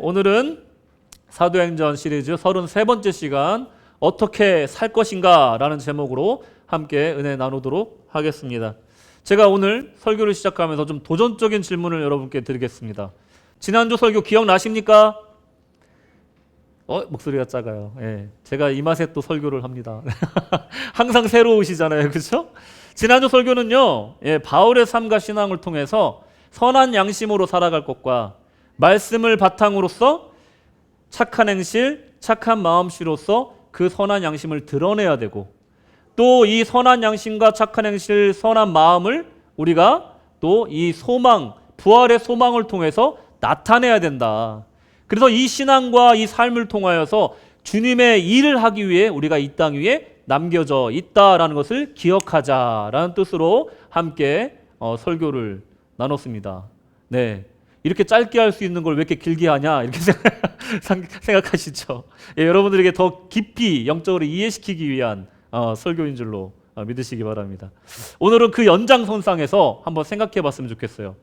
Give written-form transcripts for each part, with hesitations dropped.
오늘은 사도행전 시리즈 33번째 시간 어떻게 살 것인가 라는 제목으로 함께 은혜 나누도록 하겠습니다. 제가 오늘 설교를 시작하면서 좀 도전적인 질문을 여러분께 드리겠습니다. 지난주 설교 기억나십니까? 목소리가 작아요. 예, 제가 이 맛에 또 설교를 합니다. 항상 새로우시잖아요. 그렇죠? 지난주 설교는요, 바울의 삶과 신앙을 통해서 선한 양심으로 살아갈 것과 말씀을 바탕으로서 착한 행실, 착한 마음씨로서 그 선한 양심을 드러내야 되고, 또 이 선한 양심과 착한 행실, 선한 마음을 우리가 또 이 소망, 부활의 소망을 통해서 나타내야 된다. 그래서 이 신앙과 이 삶을 통하여서 주님의 일을 하기 위해 우리가 이 땅 위에 남겨져 있다라는 것을 기억하자라는 뜻으로 함께 설교를 나눴습니다. 네, 이렇게 짧게 할 수 있는 걸 왜 이렇게 길게 하냐 이렇게 생각하시죠. 여러분들에게 더 깊이 영적으로 이해시키기 위한 설교인 줄로 믿으시기 바랍니다. 오늘은 그 연장선상에서 한번 생각해 봤으면 좋겠어요.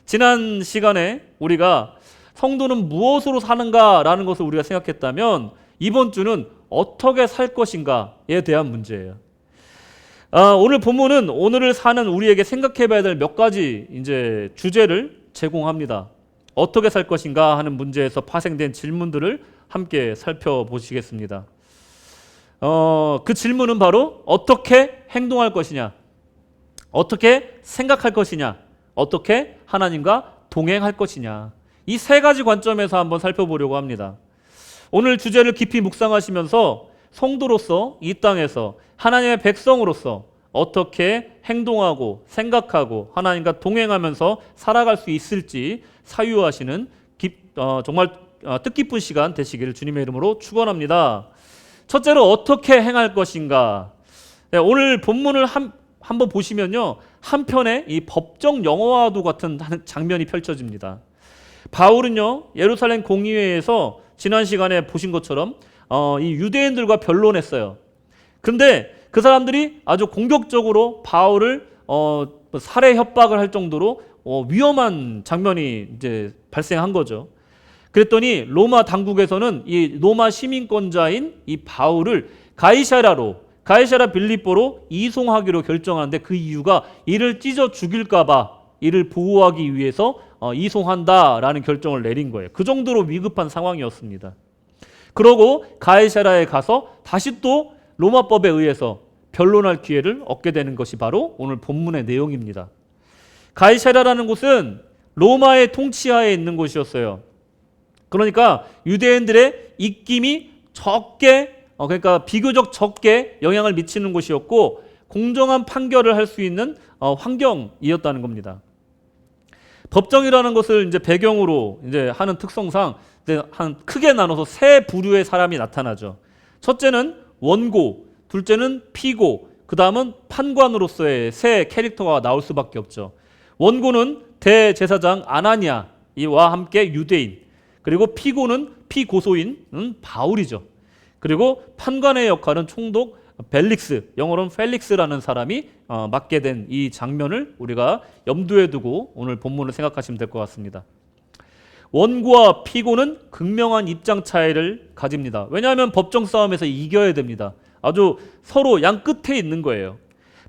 지난 시간에 우리가 성도는 무엇으로 사는가라는 것을 우리가 생각했다면, 이번 주는 어떻게 살 것인가에 대한 문제예요. 오늘 본문은 오늘을 사는 우리에게 생각해 봐야 될 몇 가지 이제 주제를 제공합니다. 어떻게 살 것인가 하는 문제에서 파생된 질문들을 함께 살펴보시겠습니다. 그 질문은 바로 어떻게 행동할 것이냐, 어떻게 생각할 것이냐, 어떻게 하나님과 동행할 것이냐, 이 세 가지 관점에서 한번 살펴보려고 합니다. 오늘 주제를 깊이 묵상하시면서 성도로서 이 땅에서 하나님의 백성으로서 어떻게 행동하고 생각하고 하나님과 동행하면서 살아갈 수 있을지 사유하시는 정말 뜻깊은 시간 되시기를 주님의 이름으로 축원합니다. 첫째로 어떻게 행할 것인가. 오늘 본문을 한번 보시면요, 한편에 이 법정 영화와도 같은 장면이 펼쳐집니다. 바울은요, 예루살렘 공의회에서 지난 시간에 보신 것처럼 이 유대인들과 변론했어요. 근데 그 사람들이 아주 공격적으로 바울을 살해 협박을 할 정도로 위험한 장면이 이제 발생한 거죠. 그랬더니 로마 당국에서는 이 로마 시민권자인 이 바울을 가이사랴 빌립보로 이송하기로 결정하는데, 그 이유가 이를 찢어 죽일까봐 이를 보호하기 위해서 이송한다라는 결정을 내린 거예요. 그 정도로 위급한 상황이었습니다. 그러고 가이사랴에 가서 다시 또 로마법에 의해서 변론할 기회를 얻게 되는 것이 바로 오늘 본문의 내용입니다. 가이사랴라는 곳은 로마의 통치하에 있는 곳이었어요. 그러니까 유대인들의 입김이 적게, 그러니까 비교적 적게 영향을 미치는 곳이었고, 공정한 판결을 할 수 있는 환경이었다는 겁니다. 법정이라는 것을 이제 배경으로 이제 하는 특성상 이제 크게 나눠서 세 부류의 사람이 나타나죠. 첫째는 원고, 둘째는 피고, 그 다음은 판관으로서의 세 캐릭터가 나올 수밖에 없죠. 원고는 대제사장 아나니아와 함께 유대인, 그리고 피고는 피고소인 바울이죠. 그리고 판관의 역할은 총독 벨릭스, 영어로는 펠릭스라는 사람이 맡게 된 이 장면을 우리가 염두에 두고 오늘 본문을 생각하시면 될 것 같습니다. 원고와 피고는 극명한 입장 차이를 가집니다. 왜냐하면 법정 싸움에서 이겨야 됩니다. 아주 서로 양 끝에 있는 거예요.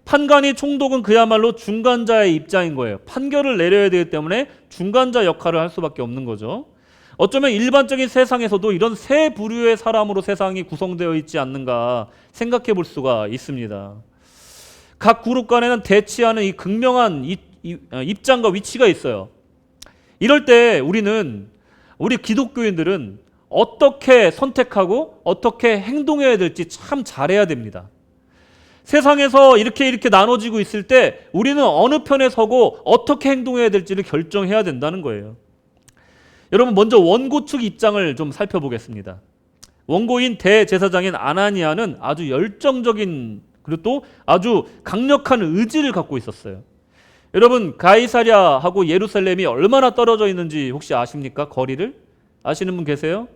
판관이 총독은 그야말로 중간자의 입장인 거예요. 판결을 내려야 되기 때문에 중간자 역할을 할 수밖에 없는 거죠. 어쩌면 일반적인 세상에서도 이런 세 부류의 사람으로 세상이 구성되어 있지 않는가 생각해 볼 수가 있습니다. 각 그룹 간에는 대치하는 이 극명한 입장과 위치가 있어요. 이럴 때 우리 기독교인들은 어떻게 선택하고 어떻게 행동해야 될지 참 잘해야 됩니다. 세상에서 이렇게 나눠지고 있을 때 우리는 어느 편에 서고 어떻게 행동해야 될지를 결정해야 된다는 거예요. 여러분, 먼저 원고 측 입장을 좀 살펴보겠습니다. 원고인 대제사장인 아나니아는 아주 열정적인, 그리고 또 아주 강력한 의지를 갖고 있었어요. 여러분, 가이사랴하고 예루살렘이 얼마나 떨어져 있는지 혹시 아십니까? 거리를? 아시는 분 계세요?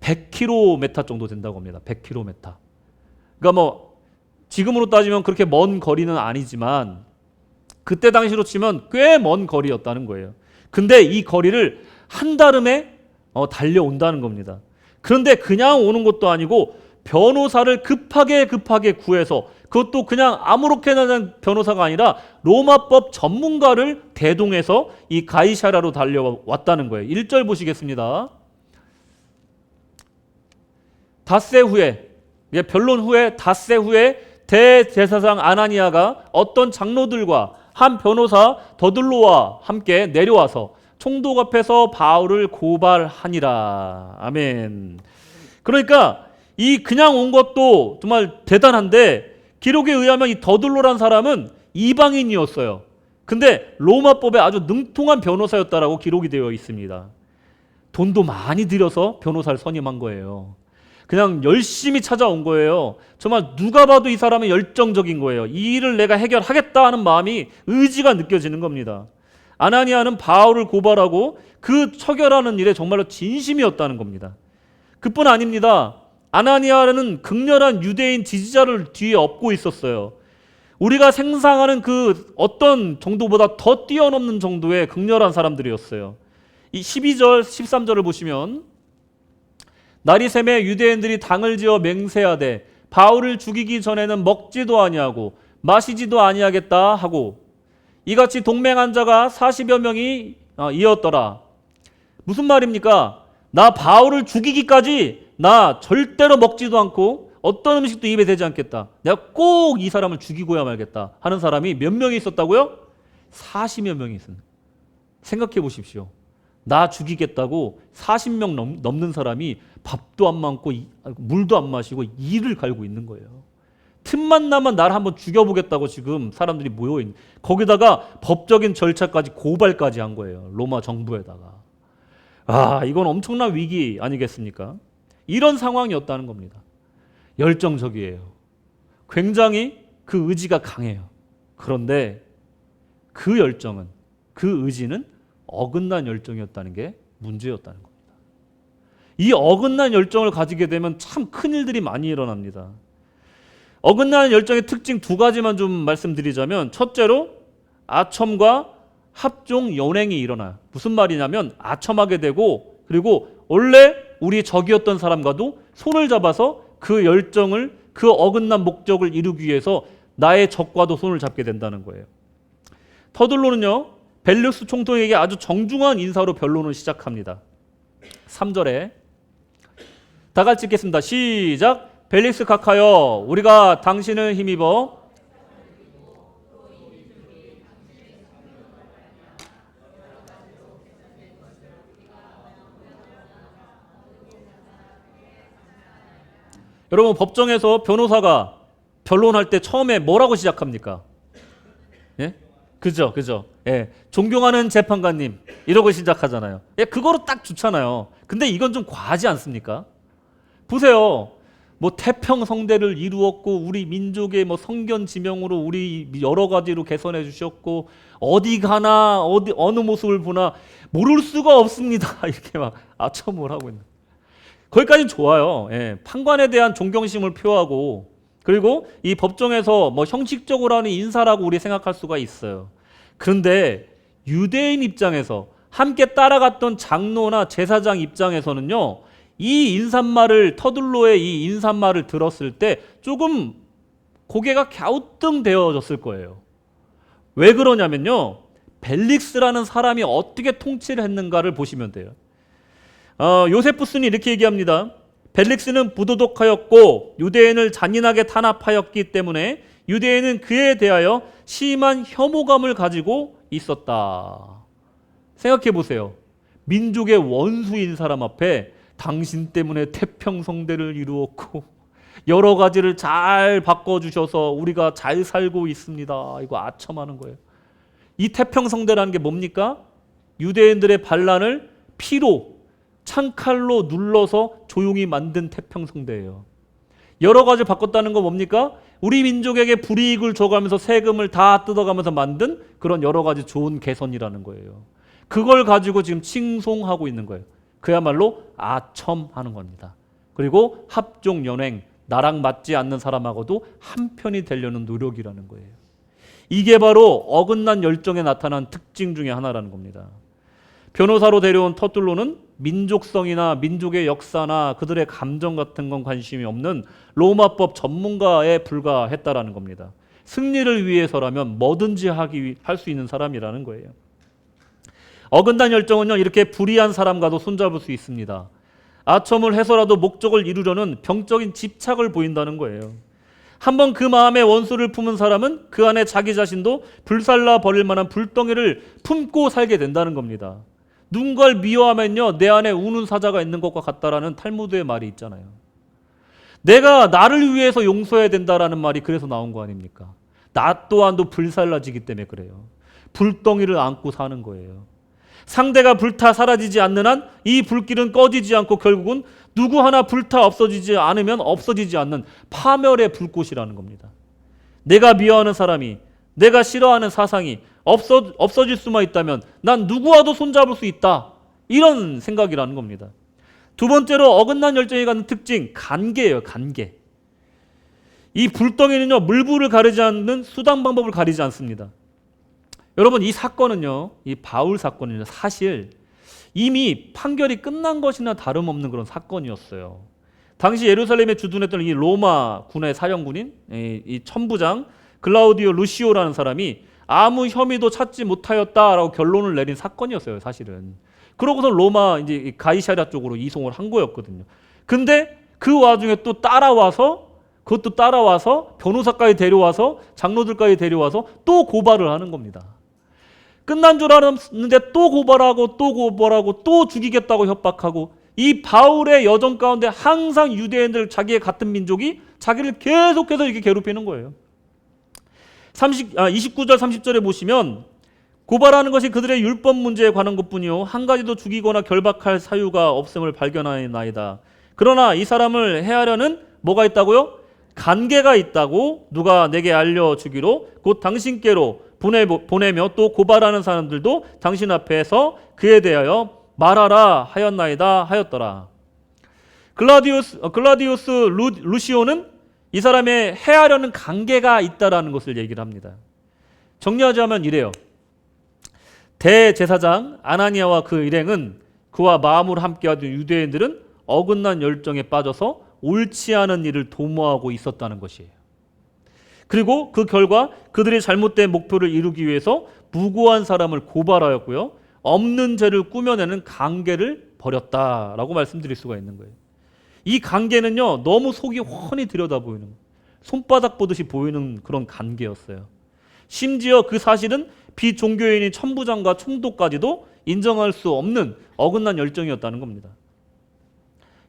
100km 정도 된다고 합니다. 100km. 그러니까 지금으로 따지면 그렇게 먼 거리는 아니지만 그때 당시로 치면 꽤 먼 거리였다는 거예요. 근데 이 거리를 한달음에 달려온다는 겁니다. 그런데 그냥 오는 것도 아니고 변호사를 급하게 구해서, 그것도 그냥 아무렇게나 된 변호사가 아니라 로마법 전문가를 대동해서 이 가이사랴로 달려왔다는 거예요. 1절 보시겠습니다. 닷새 후에, 변론 후에 닷새 후에 대제사장 아나니아가 어떤 장로들과 한 변호사 더들로와 함께 내려와서 총독 앞에서 바울을 고발하니라. 아멘. 그러니까 이 그냥 온 것도 정말 대단한데, 기록에 의하면 이 더들로란 사람은 이방인이었어요. 근데 로마법에 아주 능통한 변호사였다라고 기록이 되어 있습니다. 돈도 많이 들여서 변호사를 선임한 거예요. 그냥 열심히 찾아온 거예요. 정말 누가 봐도 이 사람은 열정적인 거예요. 이 일을 내가 해결하겠다 하는 마음이, 의지가 느껴지는 겁니다. 아나니아는 바울을 고발하고 그 처결하는 일에 정말로 진심이었다는 겁니다. 그뿐 아닙니다. 아나니아는 극렬한 유대인 지지자를 뒤에 업고 있었어요. 우리가 생각하는 그 어떤 정도보다 더 뛰어넘는 정도의 극렬한 사람들이었어요. 이 12절, 13절을 보시면, 날이 새매 유대인들이 당을 지어 맹세하되 바울을 죽이기 전에는 먹지도 아니하고 마시지도 아니하겠다 하고, 이같이 동맹한 자가 40여 명이 이었더라. 무슨 말입니까? 나 바울을 죽이기까지 나 절대로 먹지도 않고 어떤 음식도 입에 대지 않겠다. 내가 꼭 이 사람을 죽이고야 말겠다 하는 사람이 몇 명이 있었다고요? 40여 명이 있습니다. 생각해 보십시오. 나 죽이겠다고 40명 넘는 사람이 밥도 안 먹고 물도 안 마시고 이를 갈고 있는 거예요. 틈만 나면 나를 한번 죽여보겠다고 지금 사람들이 모여있는, 거기다가 법적인 절차까지, 고발까지 한 거예요. 로마 정부에다가. 이건 엄청난 위기 아니겠습니까? 이런 상황이었다는 겁니다. 열정적이에요. 굉장히 그 의지가 강해요. 그런데 그 열정은, 그 의지는 어긋난 열정이었다는 게 문제였다는 겁니다. 이 어긋난 열정을 가지게 되면 참 큰일들이 많이 일어납니다. 어긋난 열정의 특징 두 가지만 좀 말씀드리자면, 첫째로 아첨과 합종 연행이 일어나요. 무슨 말이냐면, 아첨하게 되고, 그리고 원래 우리 적이었던 사람과도 손을 잡아서 그 열정을, 그 어긋난 목적을 이루기 위해서 나의 적과도 손을 잡게 된다는 거예요. 더들로는요, 벨릭스 총통에게 아주 정중한 인사로 변론을 시작합니다. 3절에 다 같이 읽겠습니다. 시작. 벨릭스 각하여, 우리가 당신을 힘입어 여러분, 법정에서 변호사가 변론할 때 처음에 뭐라고 시작합니까? 예? 그죠. 예. 존경하는 재판관님, 이러고 시작하잖아요. 예, 그거로 딱 좋잖아요. 근데 이건 좀 과하지 않습니까? 보세요. 뭐 태평성대를 이루었고, 우리 민족의 뭐 성견지명으로 우리 여러 가지로 개선해 주셨고, 어디 가나 어느 모습을 보나 모를 수가 없습니다. 이렇게 막 아첨을 하고 있는. 거기까지는 좋아요. 예, 판관에 대한 존경심을 표하고, 그리고 이 법정에서 뭐 형식적으로 하는 인사라고 우리 생각할 수가 있어요. 그런데 유대인 입장에서, 함께 따라갔던 장로나 제사장 입장에서는요, 이 인사말을, 터들로의 이 인사말을 들었을 때 조금 고개가 갸우뚱되어졌을 거예요. 왜 그러냐면요, 벨릭스라는 사람이 어떻게 통치를 했는가를 보시면 돼요. 요세푸스는 이렇게 얘기합니다. 벨릭스는 부도덕하였고 유대인을 잔인하게 탄압하였기 때문에 유대인은 그에 대하여 심한 혐오감을 가지고 있었다. 생각해 보세요. 민족의 원수인 사람 앞에 당신 때문에 태평성대를 이루었고 여러 가지를 잘 바꿔주셔서 우리가 잘 살고 있습니다. 이거 아첨하는 거예요. 이 태평성대라는 게 뭡니까? 유대인들의 반란을 피로, 창칼로 눌러서 조용히 만든 태평성대예요. 여러 가지 바꿨다는 건 뭡니까? 우리 민족에게 불이익을 줘가면서 세금을 다 뜯어가면서 만든 그런 여러 가지 좋은 개선이라는 거예요. 그걸 가지고 지금 칭송하고 있는 거예요. 그야말로 아첨하는 겁니다. 그리고 합종연행, 나랑 맞지 않는 사람하고도 한편이 되려는 노력이라는 거예요. 이게 바로 어긋난 열정에 나타난 특징 중에 하나라는 겁니다. 변호사로 데려온 터툴로는 민족성이나 민족의 역사나 그들의 감정 같은 건 관심이 없는 로마법 전문가에 불과했다라는 겁니다. 승리를 위해서라면 뭐든지 할 수 있는 사람이라는 거예요. 어긋난 열정은요, 이렇게 불의한 사람과도 손잡을 수 있습니다. 아첨을 해서라도 목적을 이루려는 병적인 집착을 보인다는 거예요. 한번 그 마음에 원수를 품은 사람은 그 안에 자기 자신도 불살라 버릴 만한 불덩이를 품고 살게 된다는 겁니다. 누군가를 미워하면요, 내 안에 우는 사자가 있는 것과 같다라는 탈무드의 말이 있잖아요. 내가 나를 위해서 용서해야 된다라는 말이 그래서 나온 거 아닙니까? 나 또한도 불살라지기 때문에 그래요. 불덩이를 안고 사는 거예요. 상대가 불타 사라지지 않는 한 이 불길은 꺼지지 않고 결국은 누구 하나 불타 없어지지 않으면 없어지지 않는 파멸의 불꽃이라는 겁니다. 내가 미워하는 사람이, 내가 싫어하는 사상이 없어질 수만 있다면 난 누구와도 손잡을 수 있다. 이런 생각이라는 겁니다. 두 번째로 어긋난 열정이 갖는 특징, 간계예요. 간계. 이 불덩이는요, 물불을 가리지 않는 수단 방법을 가리지 않습니다. 여러분, 이 사건은요, 이 바울 사건은요, 사실 이미 판결이 끝난 것이나 다름없는 그런 사건이었어요. 당시 예루살렘에 주둔했던 이 로마 군의 사령군인 이 천부장 글라우디오 루시오라는 사람이 아무 혐의도 찾지 못하였다라고 결론을 내린 사건이었어요, 사실은. 그러고서 로마 이제 가이사랴 쪽으로 이송을 한 거였거든요. 근데 그 와중에 또 그것도 따라와서 변호사까지 데려와서 장로들까지 데려와서 또 고발을 하는 겁니다. 끝난 줄 알았는데 또 고발하고 또 죽이겠다고 협박하고, 이 바울의 여정 가운데 항상 유대인들, 자기의 같은 민족이 자기를 계속해서 이렇게 괴롭히는 거예요. 29절 30절에 보시면 고발하는 것이 그들의 율법 문제에 관한 것뿐이요 한 가지도 죽이거나 결박할 사유가 없음을 발견하나이다. 그러나 이 사람을 해하려는 뭐가 있다고요? 간계가 있다고 누가 내게 알려주기로 곧 당신께로 보내며 또 고발하는 사람들도 당신 앞에서 그에 대하여 말하라 하였나이다 하였더라. 글라디우스 루시오는 이 사람의 해하려는 관계가 있다라는 것을 얘기를 합니다. 정리하자면 이래요. 대제사장 아나니아와 그 일행은 그와 마음으로 함께하던 유대인들은 어긋난 열정에 빠져서 옳지 않은 일을 도모하고 있었다는 것이에요. 그리고 그 결과 그들이 잘못된 목표를 이루기 위해서 무고한 사람을 고발하였고요. 없는 죄를 꾸며내는 관계를 벌였다라고 말씀드릴 수가 있는 거예요. 이 관계는요, 너무 속이 훤히 들여다보이는, 손바닥 보듯이 보이는 그런 관계였어요. 심지어 그 사실은 비종교인인 천부장과 총독까지도 인정할 수 없는 어긋난 열정이었다는 겁니다.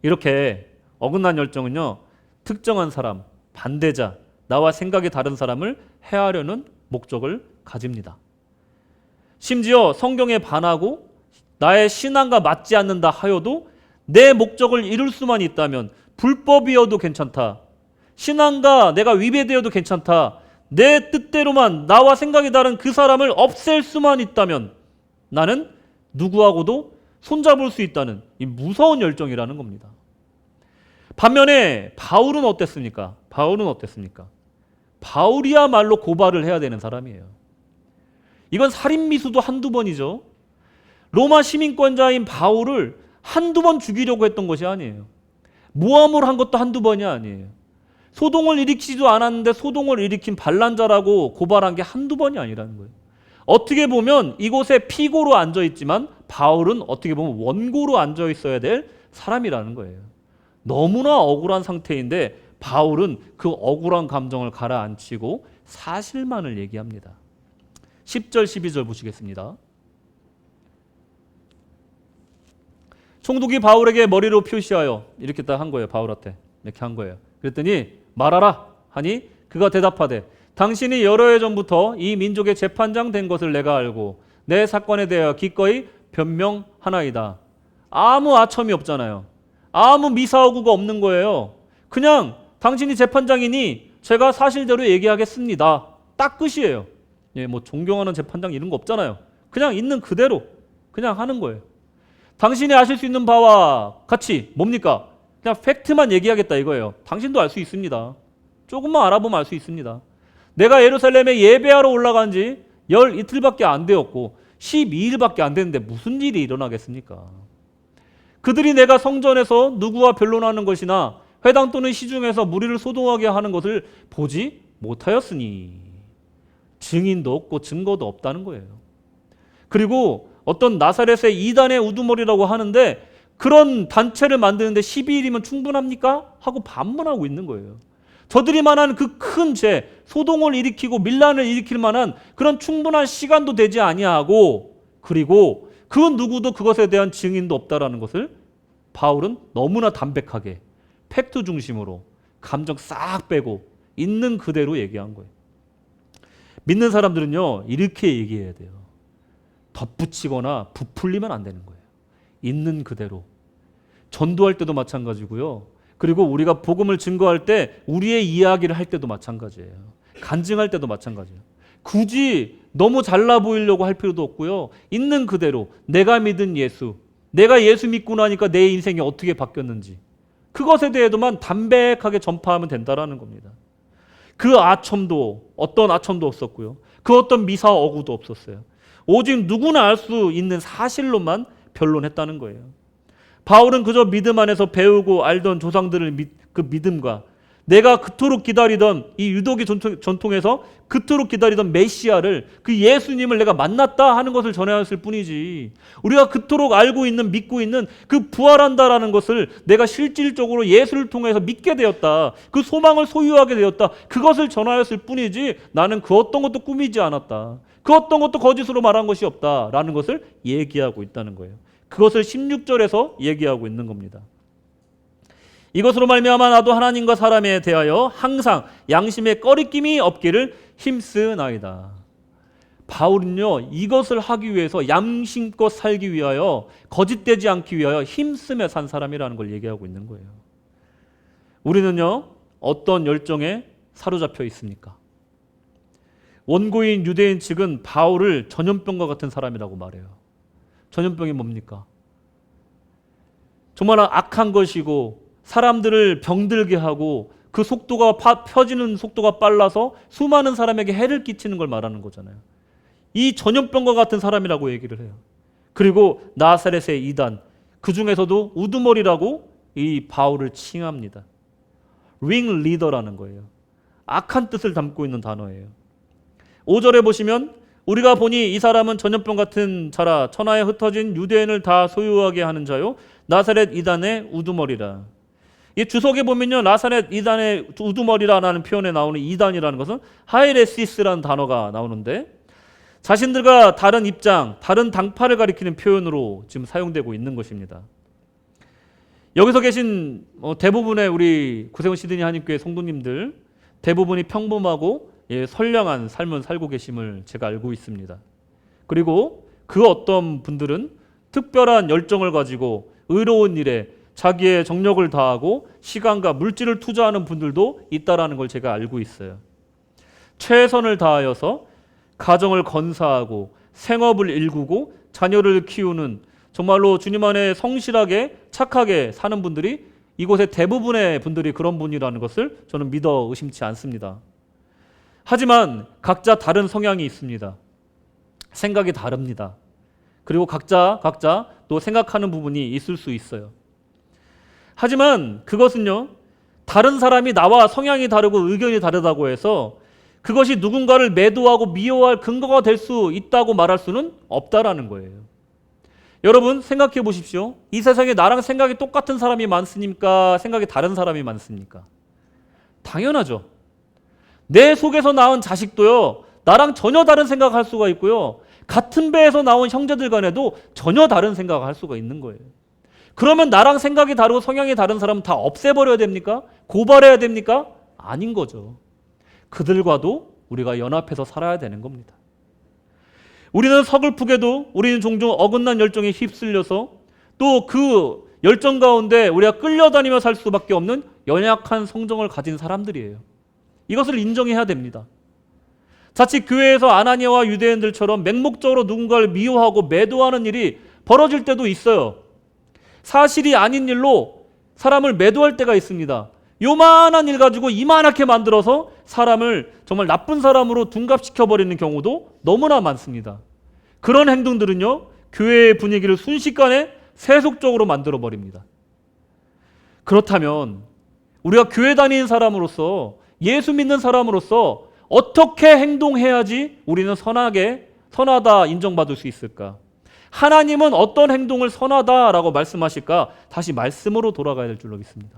이렇게 어긋난 열정은요, 특정한 사람, 반대자, 나와 생각이 다른 사람을 해하려는 목적을 가집니다. 심지어 성경에 반하고 나의 신앙과 맞지 않는다 하여도 내 목적을 이룰 수만 있다면, 불법이어도 괜찮다, 신앙과 내가 위배되어도 괜찮다, 내 뜻대로만 나와 생각이 다른 그 사람을 없앨 수만 있다면 나는 누구하고도 손잡을 수 있다는 이 무서운 열정이라는 겁니다. 반면에 바울은 어땠습니까? 바울이야말로 고발을 해야 되는 사람이에요. 이건 살인미수도 한두 번이죠. 로마 시민권자인 바울을 한두 번 죽이려고 했던 것이 아니에요. 모함을 한 것도 한두 번이 아니에요. 소동을 일으키지도 않았는데 소동을 일으킨 반란자라고 고발한 게 한두 번이 아니라는 거예요. 어떻게 보면 이곳에 피고로 앉아있지만 바울은 어떻게 보면 원고로 앉아있어야 될 사람이라는 거예요. 너무나 억울한 상태인데 바울은 그 억울한 감정을 가라앉히고 사실만을 얘기합니다. 10절 12절 보시겠습니다. 총독이 바울에게 머리로 표시하여 이렇게 딱 한 거예요. 바울한테 이렇게 한 거예요. 그랬더니 말하라 하니 그가 대답하되 당신이 여러 해 전부터 이 민족의 재판장 된 것을 내가 알고 내 사건에 대하여 기꺼이 변명하나이다. 아무 아첨이 없잖아요. 아무 미사오구가 없는 거예요. 그냥 당신이 재판장이니 제가 사실대로 얘기하겠습니다. 딱 끝이에요. 예, 뭐 존경하는 재판장 이런 거 없잖아요. 그냥 있는 그대로 그냥 하는 거예요. 당신이 아실 수 있는 바와 같이 뭡니까? 그냥 팩트만 얘기하겠다 이거예요. 당신도 알 수 있습니다. 조금만 알아보면 알 수 있습니다. 내가 예루살렘에 예배하러 올라간 지 열 이틀밖에 안 되었고 12일밖에 안 됐는데 무슨 일이 일어나겠습니까? 그들이 내가 성전에서 누구와 변론하는 것이나 회당 또는 시중에서 무리를 소동하게 하는 것을 보지 못하였으니 증인도 없고 증거도 없다는 거예요. 그리고 어떤 나사렛의 이단의 우두머리라고 하는데 그런 단체를 만드는데 12일이면 충분합니까? 하고 반문하고 있는 거예요. 저들이 만한 그 큰 죄, 소동을 일으키고 밀란을 일으킬 만한 그런 충분한 시간도 되지 아니하고, 그리고 그 누구도 그것에 대한 증인도 없다라는 것을 바울은 너무나 담백하게 팩트 중심으로 감정 싹 빼고 있는 그대로 얘기한 거예요. 믿는 사람들은요, 이렇게 얘기해야 돼요. 덧붙이거나 부풀리면 안 되는 거예요. 있는 그대로. 전도할 때도 마찬가지고요. 그리고 우리가 복음을 증거할 때 우리의 이야기를 할 때도 마찬가지예요. 간증할 때도 마찬가지예요. 굳이 너무 잘나 보이려고 할 필요도 없고요. 있는 그대로 내가 믿은 예수, 내가 예수 믿고 나니까 내 인생이 어떻게 바뀌었는지 그것에 대해서만 담백하게 전파하면 된다라는 겁니다. 그 아첨도 어떤 아첨도 없었고요. 그 어떤 미사 어구도 없었어요. 오직 누구나 알 수 있는 사실로만 변론했다는 거예요. 바울은 그저 믿음 안에서 배우고 알던 조상들을 그 믿음과 내가 그토록 기다리던 이 유대교 전통에서 그토록 기다리던 메시아를, 그 예수님을 내가 만났다 하는 것을 전해왔을 뿐이지, 우리가 그토록 알고 있는 믿고 있는 그 부활한다라는 것을 내가 실질적으로 예수를 통해서 믿게 되었다, 그 소망을 소유하게 되었다, 그것을 전하였을 뿐이지 나는 그 어떤 것도 꾸미지 않았다, 그 어떤 것도 거짓으로 말한 것이 없다라는 것을 얘기하고 있다는 거예요. 그것을 16절에서 얘기하고 있는 겁니다. 이것으로 말미암아 나도 하나님과 사람에 대하여 항상 양심의 꺼리낌이 없기를 힘쓰나이다. 바울은요, 이것을 하기 위해서 양심껏 살기 위하여, 거짓되지 않기 위하여 힘쓰며 산 사람이라는 걸 얘기하고 있는 거예요. 우리는요, 어떤 열정에 사로잡혀 있습니까? 원고인 유대인 측은 바울을 전염병과 같은 사람이라고 말해요. 전염병이 뭡니까? 정말 악한 것이고 사람들을 병들게 하고 그 속도가 펴지는 속도가 빨라서 수많은 사람에게 해를 끼치는 걸 말하는 거잖아요. 이 전염병과 같은 사람이라고 얘기를 해요. 그리고 나사렛의 이단, 그 중에서도 우두머리라고 이 바울을 칭합니다. 링 리더라는 거예요. 악한 뜻을 담고 있는 단어예요. 5절에 보시면 우리가 보니 이 사람은 전염병 같은 자라 천하에 흩어진 유대인을 다 소유하게 하는 자요 나사렛 이단의 우두머리라. 이 주석에 보면요, 나사렛 이단의 우두머리라는 표현에 나오는 이단이라는 것은 하이레시스라는 단어가 나오는데 자신들과 다른 입장, 다른 당파를 가리키는 표현으로 지금 사용되고 있는 것입니다. 여기서 계신 대부분의 우리 구세군 시드니 한인교회 성도님들 대부분이 평범하고 선량한 삶을 살고 계심을 제가 알고 있습니다. 그리고 그 어떤 분들은 특별한 열정을 가지고 의로운 일에 자기의 정력을 다하고 시간과 물질을 투자하는 분들도 있다라는 걸 제가 알고 있어요. 최선을 다하여서 가정을 건사하고 생업을 일구고 자녀를 키우는, 정말로 주님 안에 성실하게 착하게 사는 분들이 이곳의 대부분의 분들이 그런 분이라는 것을 저는 믿어 의심치 않습니다. 하지만 각자 다른 성향이 있습니다. 생각이 다릅니다. 그리고 각자 또 생각하는 부분이 있을 수 있어요. 하지만 그것은요, 다른 사람이 나와 성향이 다르고 의견이 다르다고 해서 그것이 누군가를 매도하고 미워할 근거가 될 수 있다고 말할 수는 없다라는 거예요. 여러분 생각해 보십시오. 이 세상에 나랑 생각이 똑같은 사람이 많습니까? 생각이 다른 사람이 많습니까? 당연하죠. 내 속에서 낳은 자식도요, 나랑 전혀 다른 생각을 할 수가 있고요, 같은 배에서 나온 형제들 간에도 전혀 다른 생각을 할 수가 있는 거예요. 그러면 나랑 생각이 다르고 성향이 다른 사람은 다 없애버려야 됩니까? 고발해야 됩니까? 아닌 거죠. 그들과도 우리가 연합해서 살아야 되는 겁니다. 우리는 서글프게도 우리는 종종 어긋난 열정에 휩쓸려서 또 그 열정 가운데 우리가 끌려다니며 살 수밖에 없는 연약한 성정을 가진 사람들이에요. 이것을 인정해야 됩니다. 자칫 교회에서 아나니아와 유대인들처럼 맹목적으로 누군가를 미워하고 매도하는 일이 벌어질 때도 있어요. 사실이 아닌 일로 사람을 매도할 때가 있습니다. 요만한 일 가지고 이만하게 만들어서 사람을 정말 나쁜 사람으로 둔갑시켜버리는 경우도 너무나 많습니다. 그런 행동들은요, 교회의 분위기를 순식간에 세속적으로 만들어 버립니다. 그렇다면 우리가 교회 다니는 사람으로서, 예수 믿는 사람으로서 어떻게 행동해야지 우리는 선하다 인정받을 수 있을까? 하나님은 어떤 행동을 선하다라고 말씀하실까? 다시 말씀으로 돌아가야 될 줄로 믿습니다.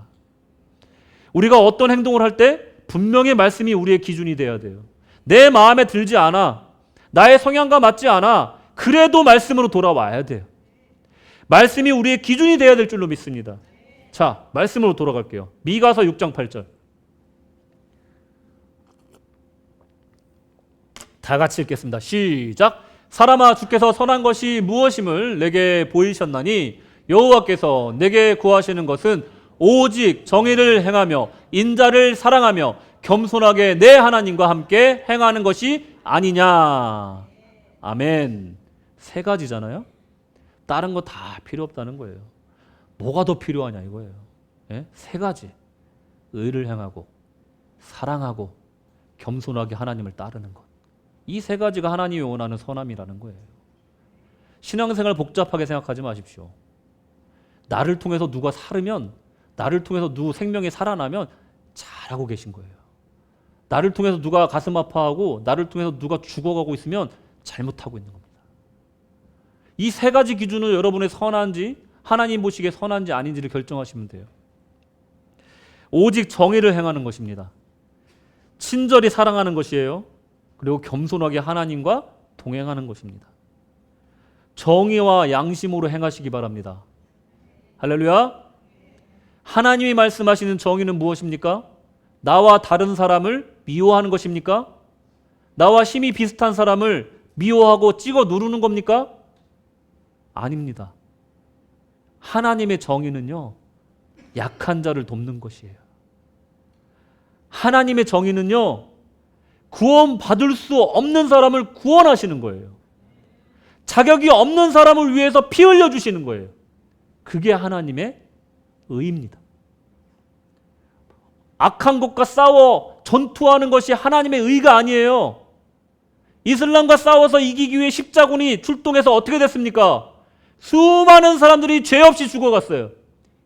우리가 어떤 행동을 할 때 분명히 말씀이 우리의 기준이 돼야 돼요. 내 마음에 들지 않아, 나의 성향과 맞지 않아, 그래도 말씀으로 돌아와야 돼요. 말씀이 우리의 기준이 돼야 될 줄로 믿습니다. 자, 말씀으로 돌아갈게요. 미가서 6장 8절. 다 같이 읽겠습니다. 시작. 사람아, 주께서 선한 것이 무엇임을 내게 보이셨나니 여호와께서 내게 구하시는 것은 오직 정의를 행하며 인자를 사랑하며 겸손하게 내 하나님과 함께 행하는 것이 아니냐. 아멘. 세 가지잖아요. 다른 거 다 필요 없다는 거예요. 뭐가 더 필요하냐 이거예요. 예? 세 가지. 의를 행하고 사랑하고 겸손하게 하나님을 따르는 것. 이 세 가지가 하나님이 원하는 선함이라는 거예요. 신앙생활 복잡하게 생각하지 마십시오. 나를 통해서 누가 살으면, 나를 통해서 누구 생명이 살아나면 잘하고 계신 거예요. 나를 통해서 누가 가슴 아파하고 나를 통해서 누가 죽어가고 있으면 잘못하고 있는 겁니다. 이 세 가지 기준으로 여러분의 선한지, 하나님 보시기에 선한지 아닌지를 결정하시면 돼요. 오직 정의를 행하는 것입니다. 친절히 사랑하는 것이에요. 그리고 겸손하게 하나님과 동행하는 것입니다. 정의와 양심으로 행하시기 바랍니다. 할렐루야. 하나님이 말씀하시는 정의는 무엇입니까? 나와 다른 사람을 미워하는 것입니까? 나와 힘이 비슷한 사람을 미워하고 찍어 누르는 겁니까? 아닙니다. 하나님의 정의는요, 약한 자를 돕는 것이에요. 하나님의 정의는요, 구원받을 수 없는 사람을 구원하시는 거예요. 자격이 없는 사람을 위해서 피 흘려주시는 거예요. 그게 하나님의 의입니다. 악한 것과 싸워 전투하는 것이 하나님의 의가 아니에요. 이슬람과 싸워서 이기기 위해 십자군이 출동해서 어떻게 됐습니까? 수많은 사람들이 죄 없이 죽어갔어요.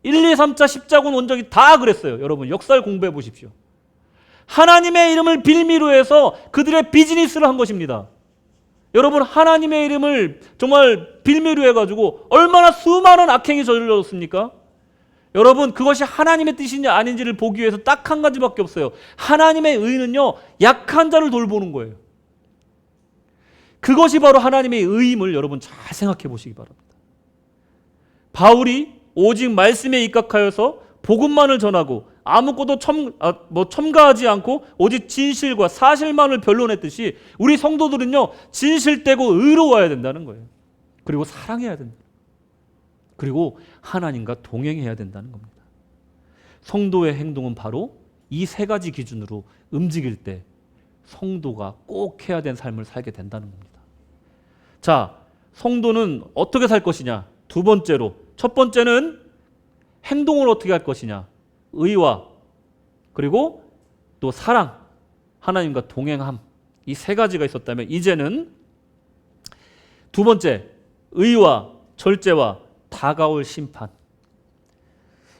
1, 2, 3차 십자군 원정이 다 그랬어요. 여러분 역사를 공부해 보십시오. 하나님의 이름을 빌미로 해서 그들의 비즈니스를 한 것입니다. 여러분 하나님의 이름을 정말 빌미로 해가지고 얼마나 수많은 악행이 저질러졌습니까? 여러분 그것이 하나님의 뜻인지 아닌지를 보기 위해서 딱 한 가지밖에 없어요. 하나님의 의는요, 약한 자를 돌보는 거예요. 그것이 바로 하나님의 의임을 여러분 잘 생각해 보시기 바랍니다. 바울이 오직 말씀에 입각하여서 복음만을 전하고 아무것도 첨가하지 않고 오직 진실과 사실만을 변론했듯이 우리 성도들은요, 진실되고 의로워야 된다는 거예요. 그리고 사랑해야 된다. 그리고 하나님과 동행해야 된다는 겁니다. 성도의 행동은 바로 이 세 가지 기준으로 움직일 때 성도가 꼭 해야 되는 삶을 살게 된다는 겁니다. 자, 성도는 어떻게 살 것이냐? 두 번째로, 첫 번째는 행동을 어떻게 할 것이냐? 의와 그리고 또 사랑, 하나님과 동행함, 이 세 가지가 있었다면 이제는 두 번째, 의와 절제와 다가올 심판.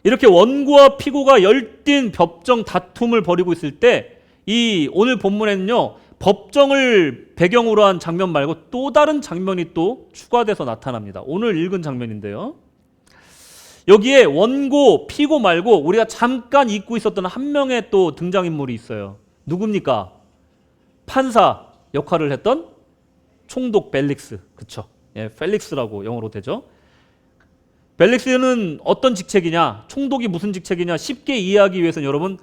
이렇게 원고와 피고가 열띤 법정 다툼을 벌이고 있을 때 이 오늘 본문에는요, 법정을 배경으로 한 장면 말고 또 다른 장면이 또 추가돼서 나타납니다. 오늘 읽은 장면인데요. 여기에 원고, 피고 말고 우리가 잠깐 잊고 있었던 한 명의 또 등장인물이 있어요. 누굽니까? 판사 역할을 했던 총독 벨릭스. 그쵸? 예, 펠릭스라고 영어로 되죠. 벨릭스는 어떤 직책이냐? 총독이 무슨 직책이냐? 쉽게 이해하기 위해서는 여러분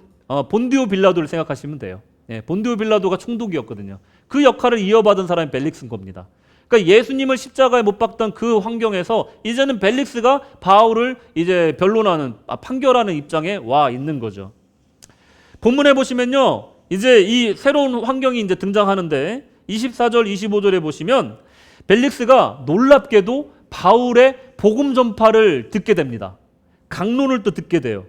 본디오 빌라도를 생각하시면 돼요. 예, 본디오 빌라도가 총독이었거든요. 그 역할을 이어받은 사람이 벨릭스인 겁니다. 그러니까 예수님을 십자가에 못 박던 그 환경에서 이제는 벨릭스가 바울을 이제 변론하는, 판결하는 입장에 와 있는 거죠. 본문에 보시면요, 이제 이 새로운 환경이 이제 등장하는데 24절, 25절에 보시면 벨릭스가 놀랍게도 바울의 복음 전파를 듣게 됩니다. 강론을 또 듣게 돼요.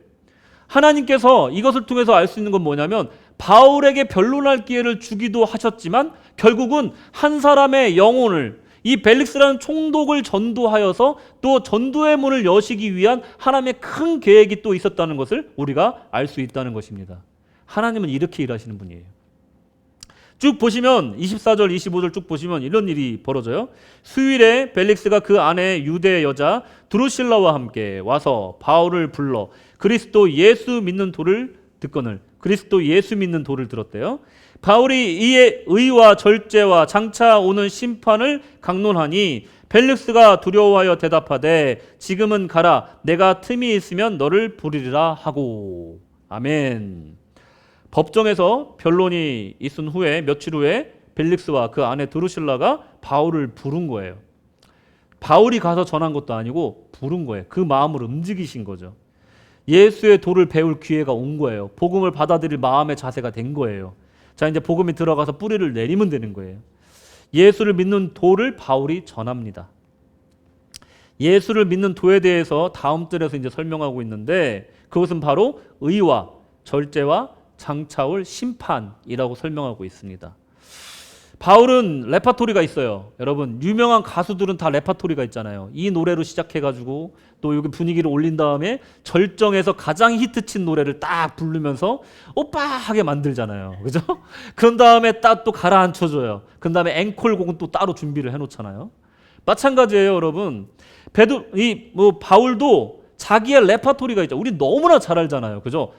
하나님께서 이것을 통해서 알 수 있는 건 뭐냐면 바울에게 변론할 기회를 주기도 하셨지만 결국은 한 사람의 영혼을, 이 벨릭스라는 총독을 전도하여서 또 전도의 문을 여시기 위한 하나님의 큰 계획이 또 있었다는 것을 우리가 알 수 있다는 것입니다. 하나님은 이렇게 일하시는 분이에요. 쭉 보시면 24절 25절 쭉 보시면 이런 일이 벌어져요. 수일에 벨릭스가 그 아내 유대 여자 드루실라와 함께 와서 바울을 불러 그리스도 예수 믿는 도를 듣거늘 그리스도 예수 믿는 도를 들었대요. 바울이 이에 의와 절제와 장차 오는 심판을 강론하니 벨릭스가 두려워하여 대답하되 지금은 가라 내가 틈이 있으면 너를 부르리라 하고. 아멘. 법정에서 변론이 있은 후에 며칠 후에 벨릭스와 그 아내 드루실라가 바울을 부른 거예요. 바울이 가서 전한 것도 아니고 부른 거예요. 그 마음을 움직이신 거죠. 예수의 도를 배울 기회가 온 거예요. 복음을 받아들일 마음의 자세가 된 거예요. 자, 이제 복음이 들어가서 뿌리를 내리면 되는 거예요. 예수를 믿는 도를 바울이 전합니다. 예수를 믿는 도에 대해서 다음 절에서 이제 설명하고 있는데 그것은 바로 의와 절제와 장차올 심판이라고 설명하고 있습니다. 바울은 레파토리가 있어요. 여러분 유명한 가수들은 다 레파토리가 있잖아요. 이 노래로 시작해가지고 또 여기 분위기를 올린 다음에 절정에서 가장 히트친 노래를 딱 부르면서 오빠하게 만들잖아요. 그죠? 그런 다음에 딱 또 가라앉혀줘요. 그런 다음에 앵콜곡은 또 따로 준비를 해놓잖아요. 마찬가지예요, 여러분. 바울도 자기의 레파토리가 있죠. 우리 너무나 잘 알잖아요. 그죠?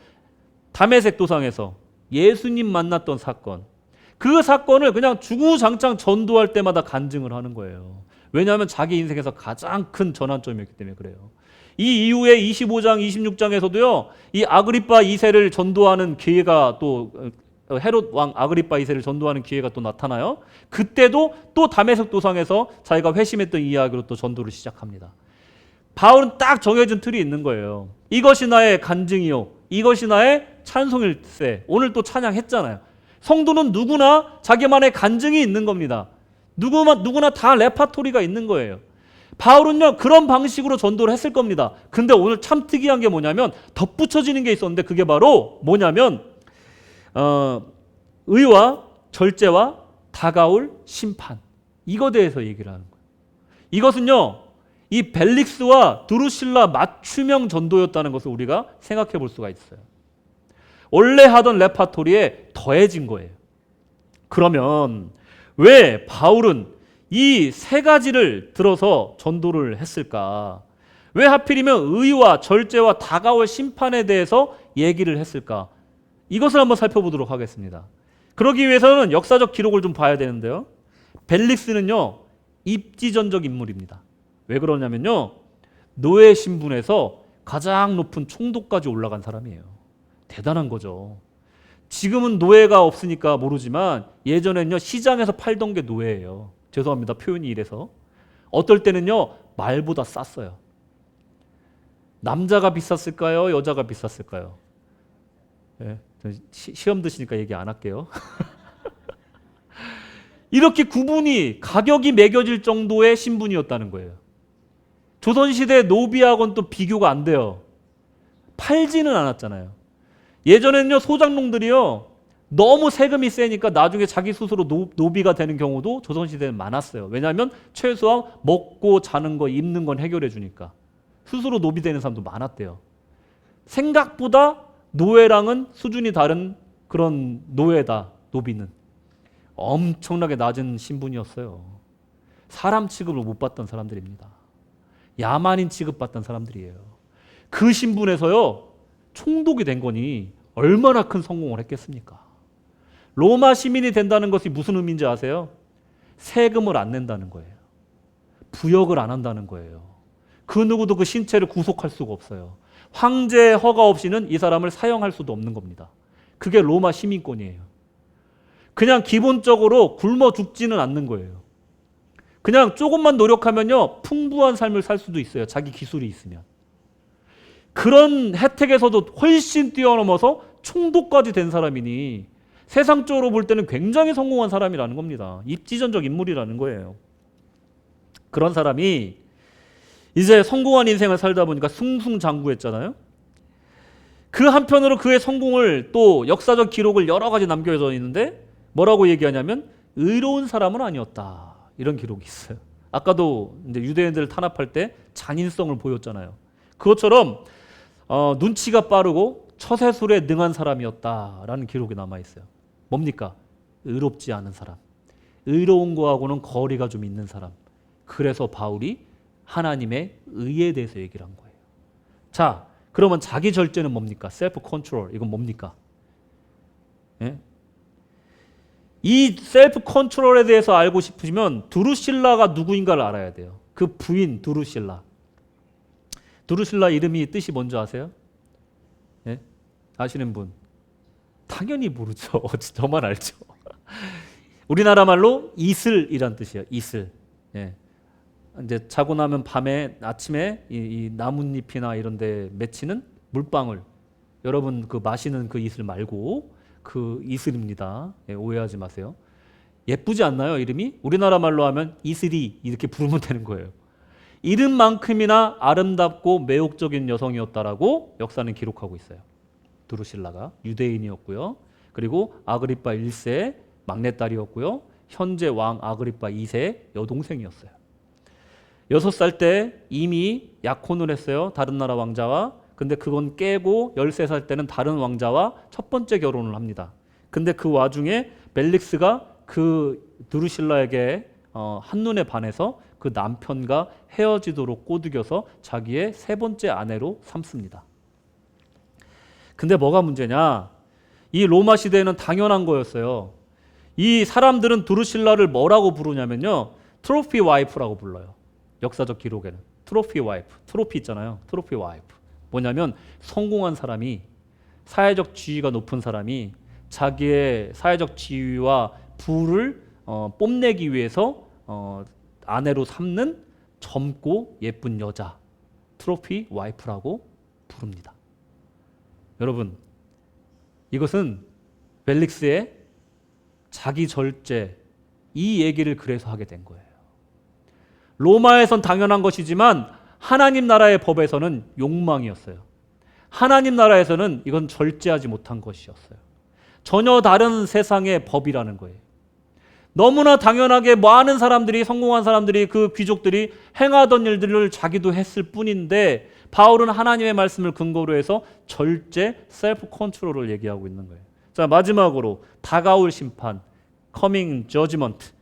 다메섹 도상에서 예수님 만났던 사건. 그 사건을 그냥 주구장창 전도할 때마다 간증을 하는 거예요. 왜냐하면 자기 인생에서 가장 큰 전환점이었기 때문에 그래요. 이 이후에 25장, 26장에서도요. 이 아그리파 2세를 전도하는 기회가 또 헤롯 왕 아그리파 2세를 전도하는 기회가 또 나타나요. 그때도 또 다메섹 도상에서 자기가 회심했던 이야기로 또 전도를 시작합니다. 바울은 딱 정해진 틀이 있는 거예요. 이것이 나의 간증이요. 이것이 나의 찬송일세. 오늘 또 찬양했잖아요. 성도는 누구나 자기만의 간증이 있는 겁니다. 누구나 다 레파토리가 있는 거예요. 바울은요 그런 방식으로 전도를 했을 겁니다. 근데 오늘 참 특이한 게 뭐냐면 덧붙여지는 게 있었는데 그게 바로 뭐냐면 의와 절제와 다가올 심판. 이거 대해서 얘기를 하는 거예요. 이것은요 이 벨릭스와 드루실라 맞춤형 전도였다는 것을 우리가 생각해 볼 수가 있어요. 원래 하던 레파토리에 더해진 거예요. 그러면 왜 바울은 이 세 가지를 들어서 전도를 했을까? 왜 하필이면 의와 절제와 다가올 심판에 대해서 얘기를 했을까? 이것을 한번 살펴보도록 하겠습니다. 그러기 위해서는 역사적 기록을 좀 봐야 되는데요. 벨릭스는요 입지전적 인물입니다. 왜 그러냐면요 노예 신분에서 가장 높은 총독까지 올라간 사람이에요. 대단한 거죠. 지금은 노예가 없으니까 모르지만 예전에는요 시장에서 팔던 게 노예예요. 죄송합니다. 표현이 이래서. 어떨 때는요 말보다 쌌어요. 남자가 비쌌을까요? 여자가 비쌌을까요? 네, 시험 드시니까 얘기 안 할게요. 이렇게 구분이 가격이 매겨질 정도의 신분이었다는 거예요. 조선시대 노비하고는 또 비교가 안 돼요. 팔지는 않았잖아요. 예전에는요 소장농들이요 너무 세금이 세니까 나중에 자기 스스로 노비가 되는 경우도 조선시대에는 많았어요. 왜냐하면 최소한 먹고 자는 거 입는 건 해결해 주니까 스스로 노비 되는 사람도 많았대요. 생각보다 노예랑은 수준이 다른 그런 노예다. 노비는 엄청나게 낮은 신분이었어요. 사람 취급을 못 받던 사람들입니다. 야만인 취급받던 사람들이에요. 그 신분에서요 총독이 된 거니 얼마나 큰 성공을 했겠습니까? 로마 시민이 된다는 것이 무슨 의미인지 아세요? 세금을 안 낸다는 거예요. 부역을 안 한다는 거예요. 그 누구도 그 신체를 구속할 수가 없어요. 황제의 허가 없이는 이 사람을 사형할 수도 없는 겁니다. 그게 로마 시민권이에요. 그냥 기본적으로 굶어 죽지는 않는 거예요. 그냥 조금만 노력하면요 풍부한 삶을 살 수도 있어요. 자기 기술이 있으면. 그런 혜택에서도 훨씬 뛰어넘어서 총독까지 된 사람이니 세상적으로 볼 때는 굉장히 성공한 사람이라는 겁니다. 입지전적 인물이라는 거예요. 그런 사람이 이제 성공한 인생을 살다 보니까 승승장구했잖아요. 그 한편으로 그의 성공을 또 역사적 기록을 여러 가지 남겨져 있는데 뭐라고 얘기하냐면 의로운 사람은 아니었다. 이런 기록이 있어요. 아까도 이제 유대인들을 탄압할 때 잔인성을 보였잖아요. 그것처럼 눈치가 빠르고 처세술에 능한 사람이었다라는 기록이 남아 있어요. 뭡니까? 의롭지 않은 사람. 의로운 거하고는 거리가 좀 있는 사람. 그래서 바울이 하나님의 의에 대해서 얘기를 한 거예요. 자, 그러면 자기 절제는 뭡니까? 셀프 컨트롤. 이건 뭡니까? 예? 이 셀프 컨트롤에 대해서 알고 싶으시면 두루실라가 누구인가를 알아야 돼요. 그 부인 두루실라. 두루실라 이름이 뜻이 뭔지 아세요? 예? 아시는 분? 당연히 모르죠. 저만 알죠. 우리나라 말로 이슬이란 뜻이에요. 이슬. 예. 이제 자고 나면 밤에 아침에 이 나뭇잎이나 이런 데 맺히는 물방울. 여러분 그 마시는 그 이슬 말고 그 이슬입니다. 예, 오해하지 마세요. 예쁘지 않나요, 이름이? 우리나라 말로 하면 이슬이 이렇게 부르면 되는 거예요. 이름만큼이나 아름답고 매혹적인 여성이었다라고 역사는 기록하고 있어요. 두루실라가 유대인이었고요. 그리고 아그리파 1세 막내딸이었고요. 현재 왕 아그리파 2세 여동생이었어요. 6살 때 이미 약혼을 했어요. 다른 나라 왕자와. 근데 그건 깨고 13살 때는 다른 왕자와 첫 번째 결혼을 합니다. 근데 그 와중에 벨릭스가 그 두루실라에게 한눈에 반해서 그 남편과 헤어지도록 꼬드겨서 자기의 세 번째 아내로 삼습니다. 근데 뭐가 문제냐? 이 로마 시대에는 당연한 거였어요. 이 사람들은 두루실라를 뭐라고 부르냐면요. 트로피 와이프라고 불러요. 역사적 기록에는. 트로피 와이프. 트로피 있잖아요. 트로피 와이프. 뭐냐면 성공한 사람이, 사회적 지위가 높은 사람이 자기의 사회적 지위와 부를 뽐내기 위해서 아내로 삼는 젊고 예쁜 여자, 트로피 와이프라고 부릅니다. 여러분, 이것은 벨릭스의 자기 절제, 이 얘기를 그래서 하게 된 거예요. 로마에선 당연한 것이지만 하나님 나라의 법에서는 욕망이었어요. 하나님 나라에서는 이건 절제하지 못한 것이었어요. 전혀 다른 세상의 법이라는 거예요. 너무나 당연하게 많은 사람들이, 성공한 사람들이, 그 귀족들이 행하던 일들을 자기도 했을 뿐인데 바울은 하나님의 말씀을 근거로 해서 절제, 셀프 컨트롤을 얘기하고 있는 거예요. 자, 마지막으로 다가올 심판, coming judgment.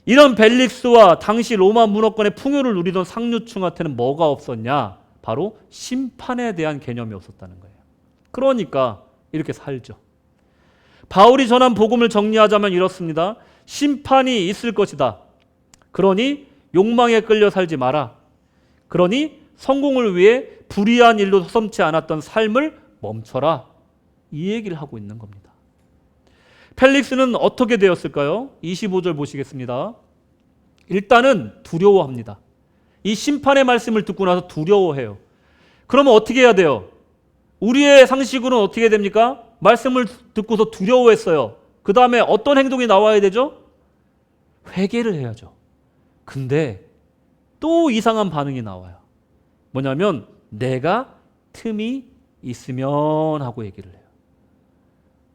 이런 벨릭스와 당시 로마 문화권의 풍요를 누리던 상류층한테는 뭐가 없었냐? 바로 심판에 대한 개념이 없었다는 거예요. 그러니까 이렇게 살죠. 바울이 전한 복음을 정리하자면 이렇습니다. 심판이 있을 것이다. 그러니 욕망에 끌려 살지 마라. 그러니 성공을 위해 불의한 일로 서슴지 않았던 삶을 멈춰라. 이 얘기를 하고 있는 겁니다. 펠릭스는 어떻게 되었을까요? 25절 보시겠습니다. 일단은 두려워합니다. 이 심판의 말씀을 듣고 나서 두려워해요. 그러면 어떻게 해야 돼요? 우리의 상식으로는 어떻게 됩니까? 말씀을 듣고서 두려워했어요. 그 다음에 어떤 행동이 나와야 되죠? 회개를 해야죠. 근데 또 이상한 반응이 나와요. 뭐냐면 내가 틈이 있으면 하고 얘기를 해요.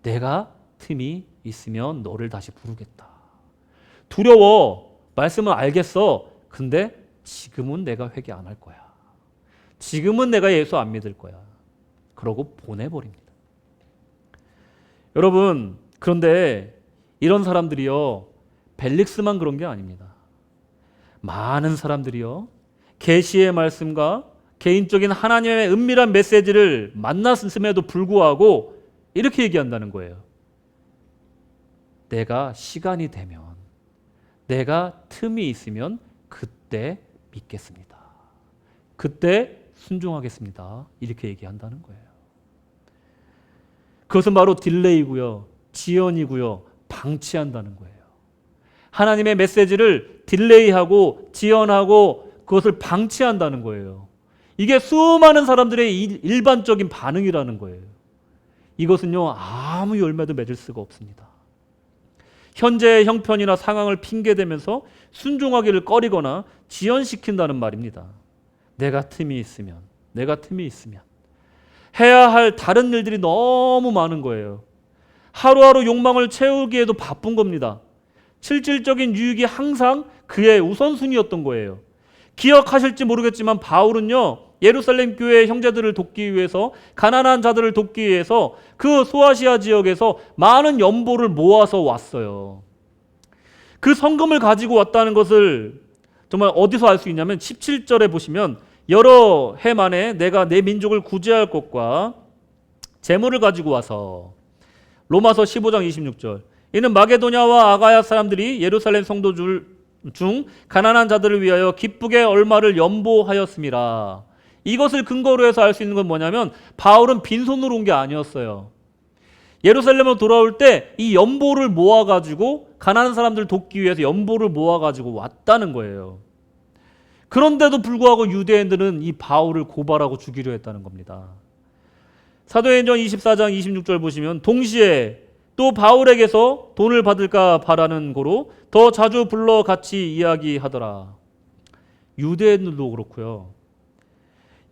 내가 틈이 있으면 너를 다시 부르겠다. 두려워. 말씀은 알겠어. 근데 지금은 내가 회개 안 할 거야. 지금은 내가 예수 안 믿을 거야. 그러고 보내버립니다. 여러분, 그런데 이런 사람들이요, 벨릭스만 그런 게 아닙니다. 많은 사람들이요, 계시의 말씀과 개인적인 하나님의 은밀한 메시지를 만났음에도 불구하고 이렇게 얘기한다는 거예요. 내가 시간이 되면, 내가 틈이 있으면 그때 믿겠습니다. 그때 순종하겠습니다. 이렇게 얘기한다는 거예요. 그것은 바로 딜레이고요, 지연이고요, 방치한다는 거예요. 하나님의 메시지를 딜레이하고 지연하고 그것을 방치한다는 거예요. 이게 수많은 사람들의 일반적인 반응이라는 거예요. 이것은요, 아무 열매도 맺을 수가 없습니다. 현재의 형편이나 상황을 핑계대면서 순종하기를 꺼리거나 지연시킨다는 말입니다. 내가 틈이 있으면, 내가 틈이 있으면. 해야 할 다른 일들이 너무 많은 거예요. 하루하루 욕망을 채우기에도 바쁜 겁니다. 실질적인 유익이 항상 그의 우선순위였던 거예요. 기억하실지 모르겠지만 바울은요, 예루살렘 교회 형제들을 돕기 위해서, 가난한 자들을 돕기 위해서 그 소아시아 지역에서 많은 연보를 모아서 왔어요. 그 성금을 가지고 왔다는 것을 정말 어디서 알 수 있냐면 17절에 보시면 여러 해 만에 내가 내 민족을 구제할 것과 재물을 가지고 와서, 로마서 15장 26절, 이는 마게도냐와 아가야 사람들이 예루살렘 성도 중 가난한 자들을 위하여 기쁘게 얼마를 연보하였음이라. 이것을 근거로 해서 알 수 있는 건 뭐냐면 바울은 빈손으로 온 게 아니었어요. 예루살렘으로 돌아올 때 이 연보를 모아가지고 가난한 사람들 돕기 위해서 연보를 모아가지고 왔다는 거예요. 그런데도 불구하고 유대인들은 이 바울을 고발하고 죽이려 했다는 겁니다. 사도행전 24장 26절 보시면 동시에 또 바울에게서 돈을 받을까 바라는 고로 더 자주 불러 같이 이야기하더라. 유대인들도 그렇고요.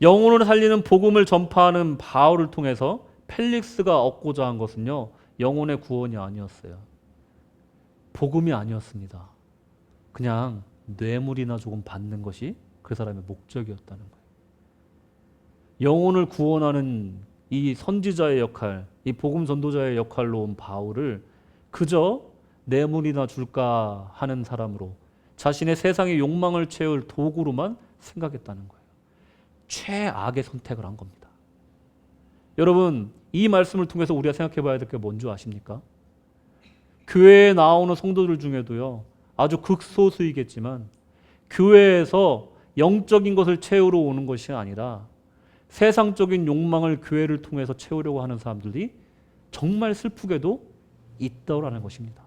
영혼을 살리는 복음을 전파하는 바울을 통해서 펠릭스가 얻고자 한 것은요, 영혼의 구원이 아니었어요. 복음이 아니었습니다. 그냥 뇌물이나 조금 받는 것이 그 사람의 목적이었다는 거예요. 영혼을 구원하는 이 선지자의 역할, 이 복음 전도자의 역할로 온 바울을 그저 뇌물이나 줄까 하는 사람으로, 자신의 세상의 욕망을 채울 도구로만 생각했다는 거예요. 최악의 선택을 한 겁니다. 여러분, 이 말씀을 통해서 우리가 생각해 봐야 될 게 뭔지 아십니까? 교회에 나오는 성도들 중에도요, 아주 극소수이겠지만 교회에서 영적인 것을 채우러 오는 것이 아니라 세상적인 욕망을 교회를 통해서 채우려고 하는 사람들이 정말 슬프게도 있다라는 것입니다.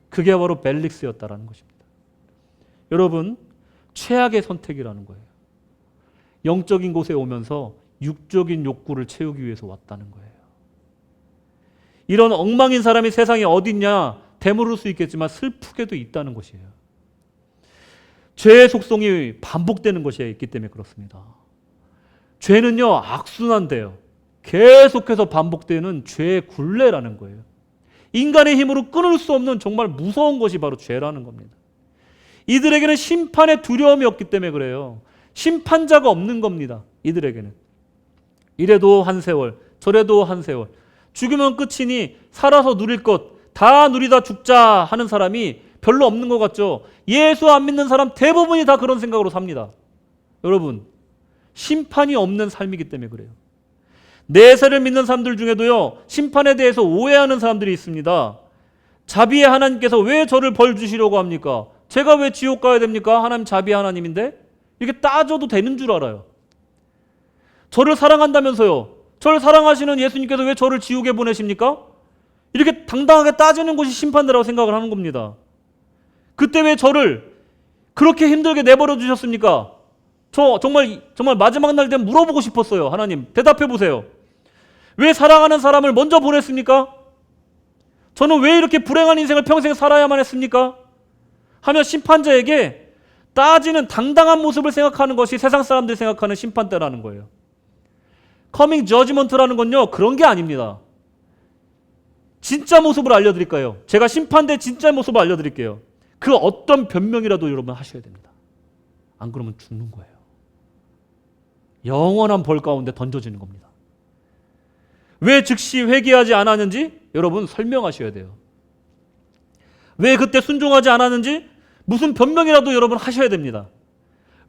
그게 바로 벨릭스였다라는 것입니다. 여러분, 최악의 선택이라는 거예요. 영적인 곳에 오면서 육적인 욕구를 채우기 위해서 왔다는 거예요. 이런 엉망인 사람이 세상에 어디 있냐 되물을 수 있겠지만 슬프게도 있다는 것이에요. 죄의 속성이 반복되는 것이 있기 때문에 그렇습니다. 죄는요, 악순환돼요. 계속해서 반복되는 죄의 굴레라는 거예요. 인간의 힘으로 끊을 수 없는 정말 무서운 것이 바로 죄라는 겁니다. 이들에게는 심판의 두려움이 없기 때문에 그래요. 심판자가 없는 겁니다. 이들에게는. 이래도 한 세월, 저래도 한 세월. 죽으면 끝이니 살아서 누릴 것 다 누리다 죽자 하는 사람이 별로 없는 것 같죠. 예수 안 믿는 사람 대부분이 다 그런 생각으로 삽니다. 여러분, 심판이 없는 삶이기 때문에 그래요. 내세를 믿는 사람들 중에도요, 심판에 대해서 오해하는 사람들이 있습니다. 자비의 하나님께서 왜 저를 벌 주시려고 합니까? 제가 왜 지옥 가야 됩니까? 하나님 자비의 하나님인데? 이렇게 따져도 되는 줄 알아요. 저를 사랑한다면서요. 저를 사랑하시는 예수님께서 왜 저를 지옥에 보내십니까? 이렇게 당당하게 따지는 것이 심판대라고 생각을 하는 겁니다. 그때 왜 저를 그렇게 힘들게 내버려 주셨습니까? 저 정말 마지막 날 되면 물어보고 싶었어요. 하나님, 대답해 보세요. 왜 사랑하는 사람을 먼저 보냈습니까? 저는 왜 이렇게 불행한 인생을 평생 살아야만 했습니까? 하며 심판자에게 따지는 당당한 모습을 생각하는 것이 세상 사람들이 생각하는 심판대라는 거예요. 커밍 저지먼트라는 건요, 그런 게 아닙니다. 진짜 모습을 알려드릴까요? 제가 심판대 진짜 모습을 알려드릴게요. 그 어떤 변명이라도 여러분 하셔야 됩니다. 안 그러면 죽는 거예요. 영원한 벌 가운데 던져지는 겁니다. 왜 즉시 회개하지 않았는지 여러분 설명하셔야 돼요. 왜 그때 순종하지 않았는지 무슨 변명이라도 여러분 하셔야 됩니다.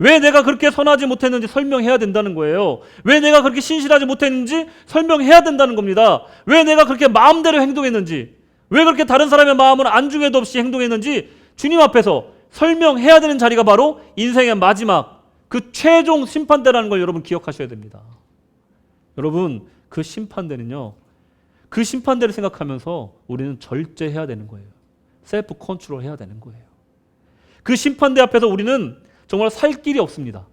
왜 내가 그렇게 선하지 못했는지 설명해야 된다는 거예요. 왜 내가 그렇게 신실하지 못했는지 설명해야 된다는 겁니다. 왜 내가 그렇게 마음대로 행동했는지, 왜 그렇게 다른 사람의 마음을 안중에도 없이 행동했는지 주님 앞에서 설명해야 되는 자리가 바로 인생의 마지막 그 최종 심판대라는 걸 여러분 기억하셔야 됩니다. 여러분, 그 심판대는요, 그 심판대를 생각하면서 우리는 절제해야 되는 거예요. 셀프 컨트롤 해야 되는 거예요. 그 심판대 앞에서 우리는 정말 살 길이 없습니다.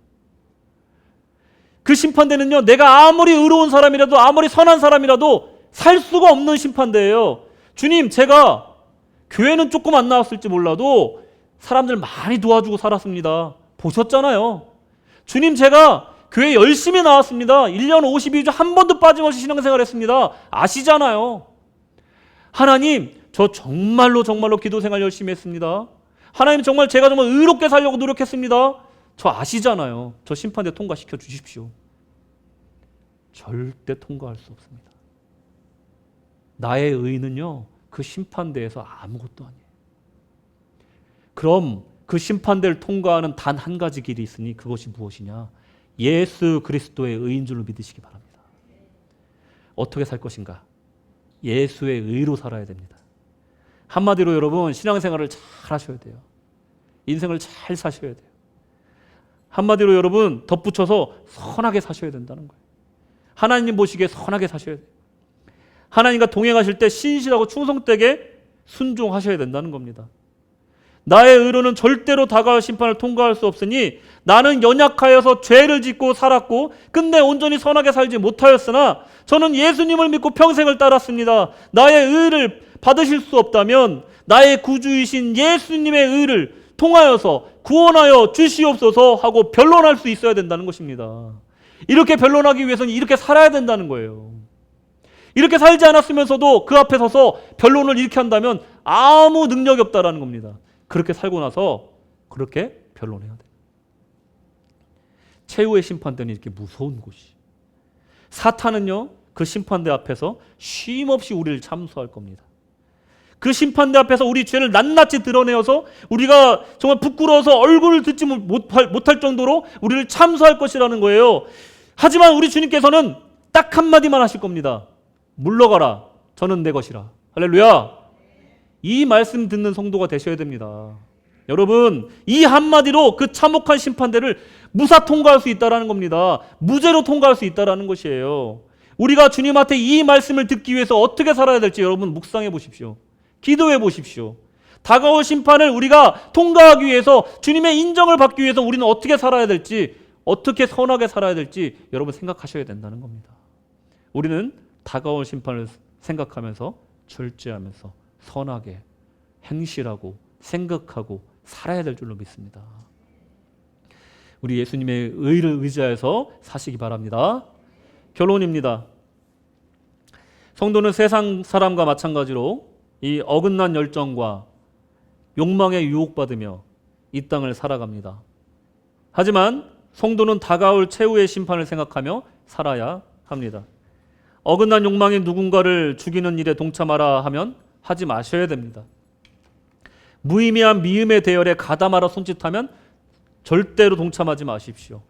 그 심판대는요, 내가 아무리 의로운 사람이라도 아무리 선한 사람이라도 살 수가 없는 심판대예요. 주님, 제가 교회는 조금 안 나왔을지 몰라도 사람들 많이 도와주고 살았습니다. 보셨잖아요. 주님, 제가 교회 열심히 나왔습니다. 1년 52주 한 번도 빠짐없이 신앙생활 했습니다. 아시잖아요. 하나님, 저 정말로 기도생활 열심히 했습니다. 하나님 정말 제가 정말 의롭게 살려고 노력했습니다. 저 아시잖아요. 저 심판대 통과시켜 주십시오. 절대 통과할 수 없습니다. 나의 의는요, 그 심판대에서 아무것도 아니에요. 그럼 그 심판대를 통과하는 단 한 가지 길이 있으니 그것이 무엇이냐? 예수 그리스도의 의인 줄로 믿으시기 바랍니다. 어떻게 살 것인가? 예수의 의로 살아야 됩니다. 한마디로 여러분, 신앙생활을 잘 하셔야 돼요. 인생을 잘 사셔야 돼요. 한마디로 여러분, 덧붙여서 선하게 사셔야 된다는 거예요. 하나님 보시기에 선하게 사셔야 돼요. 하나님과 동행하실 때 신실하고 충성되게 순종하셔야 된다는 겁니다. 나의 의로는 절대로 다가올 심판을 통과할 수 없으니 나는 연약하여서 죄를 짓고 살았고 근데 온전히 선하게 살지 못하였으나 저는 예수님을 믿고 평생을 따랐습니다. 나의 의를 받으실 수 없다면 나의 구주이신 예수님의 의를 통하여서 구원하여 주시옵소서 하고 변론할 수 있어야 된다는 것입니다. 이렇게 변론하기 위해서는 이렇게 살아야 된다는 거예요. 이렇게 살지 않았으면서도 그 앞에 서서 변론을 이렇게 한다면 아무 능력이 없다라는 겁니다. 그렇게 살고 나서 그렇게 변론해야 돼요. 최후의 심판대는 이렇게 무서운 곳이. 사탄은요, 그 심판대 앞에서 쉼없이 우리를 참수할 겁니다. 그 심판대 앞에서 우리 죄를 낱낱이 드러내어서 우리가 정말 부끄러워서 얼굴을 듣지 못할 정도로 우리를 참수할 것이라는 거예요. 하지만 우리 주님께서는 딱 한마디만 하실 겁니다. 물러가라. 저는 내 것이라. 할렐루야. 이 말씀 듣는 성도가 되셔야 됩니다. 여러분, 이 한마디로 그 참혹한 심판대를 무사 통과할 수 있다는 겁니다. 무죄로 통과할 수 있다는 것이에요. 우리가 주님한테 이 말씀을 듣기 위해서 어떻게 살아야 될지 여러분 묵상해 보십시오. 기도해 보십시오. 다가올 심판을 우리가 통과하기 위해서 주님의 인정을 받기 위해서 우리는 어떻게 살아야 될지, 어떻게 선하게 살아야 될지 여러분 생각하셔야 된다는 겁니다. 우리는 다가올 심판을 생각하면서 절제하면서 선하게 행실하고 생각하고 살아야 될 줄로 믿습니다. 우리 예수님의 의를 의지하여서 사시기 바랍니다. 결론입니다. 성도는 세상 사람과 마찬가지로 이 어긋난 열정과 욕망에 유혹받으며 이 땅을 살아갑니다. 하지만 성도는 다가올 최후의 심판을 생각하며 살아야 합니다. 어긋난 욕망이 누군가를 죽이는 일에 동참하라 하면 하지 마셔야 됩니다. 무의미한 미움의 대열에 가담하라 손짓하면 절대로 동참하지 마십시오.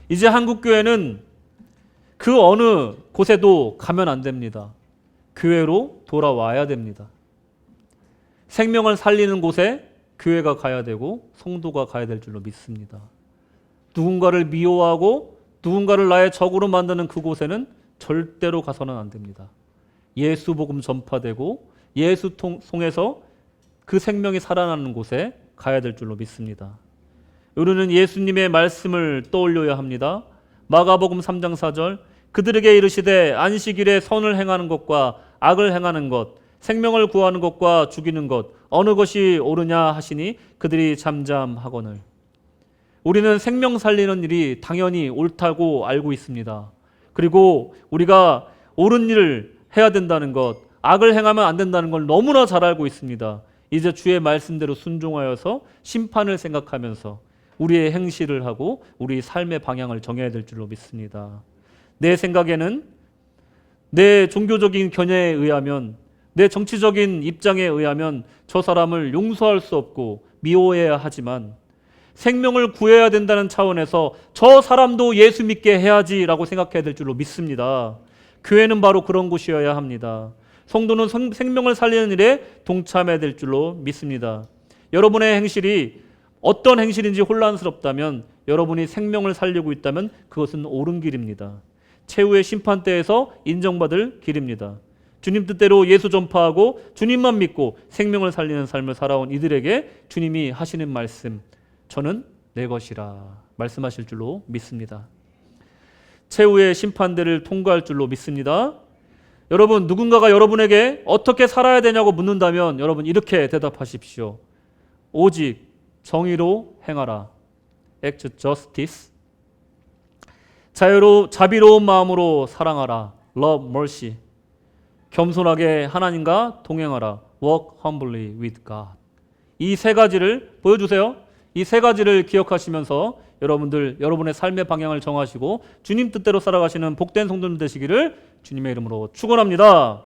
이제 한국교회는 그 어느 곳에도 가면 안 됩니다. 교회로 돌아와야 됩니다. 생명을 살리는 곳에 교회가 가야 되고 성도가 가야 될 줄로 믿습니다. 누군가를 미워하고 누군가를 나의 적으로 만드는 그곳에는 절대로 가서는 안 됩니다. 예수 복음 전파되고 예수 통해서 그 생명이 살아나는 곳에 가야 될 줄로 믿습니다. 우리는 예수님의 말씀을 떠올려야 합니다. 마가복음 3장 4절 그들에게 이르시되 안식일에 선을 행하는 것과 악을 행하는 것 생명을 구하는 것과 죽이는 것 어느 것이 옳으냐 하시니 그들이 잠잠하거늘. 우리는 생명 살리는 일이 당연히 옳다고 알고 있습니다. 그리고 우리가 옳은 일을 해야 된다는 것, 악을 행하면 안 된다는 걸 너무나 잘 알고 있습니다. 이제 주의 말씀대로 순종하여서 심판을 생각하면서 우리의 행실을 하고 우리 삶의 방향을 정해야 될 줄로 믿습니다. 내 생각에는 내 종교적인 견해에 의하면 내 정치적인 입장에 의하면 저 사람을 용서할 수 없고 미워해야 하지만 생명을 구해야 된다는 차원에서 저 사람도 예수 믿게 해야지라고 생각해야 될 줄로 믿습니다. 교회는 바로 그런 곳이어야 합니다. 성도는 생명을 살리는 일에 동참해야 될 줄로 믿습니다. 여러분의 행실이 어떤 행실인지 혼란스럽다면 여러분이 생명을 살리고 있다면 그것은 옳은 길입니다. 최후의 심판대에서 인정받을 길입니다. 주님 뜻대로 예수 전파하고 주님만 믿고 생명을 살리는 삶을 살아온 이들에게 주님이 하시는 말씀, 저는 내 것이라 말씀하실 줄로 믿습니다. 최후의 심판대를 통과할 줄로 믿습니다. 여러분, 누군가가 여러분에게 어떻게 살아야 되냐고 묻는다면 여러분 이렇게 대답하십시오. 오직 정의로 행하라. Act justice. 자비로운 마음으로 사랑하라. Love mercy. 겸손하게 하나님과 동행하라. Walk humbly with God. 이 세 가지를 보여주세요. 이 세 가지를 기억하시면서 여러분들 여러분의 삶의 방향을 정하시고 주님 뜻대로 살아가시는 복된 성도들 되시기를 주님의 이름으로 축원합니다.